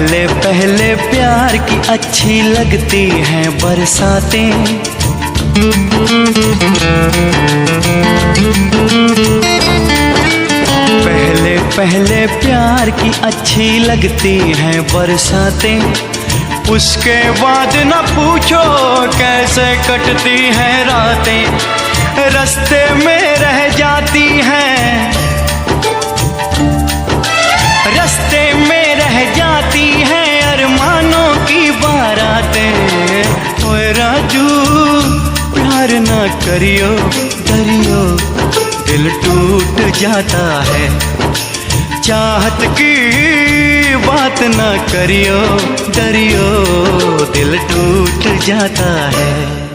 पहले पहले प्यार की अच्छी लगती हैं बरसातें। पहले पहले प्यार की अच्छी लगती हैं बरसातें, उसके बाद न पूछो कैसे कटती हैं रातें। रास्ते में रह जाती हैं, रास्ते में रह जाती हैं अरमानों की बारातें। ओए राजू प्यार ना करियो डरियो, दिल टूट जाता है। चाहत की बात ना करियो डरियो, दिल टूट जाता है।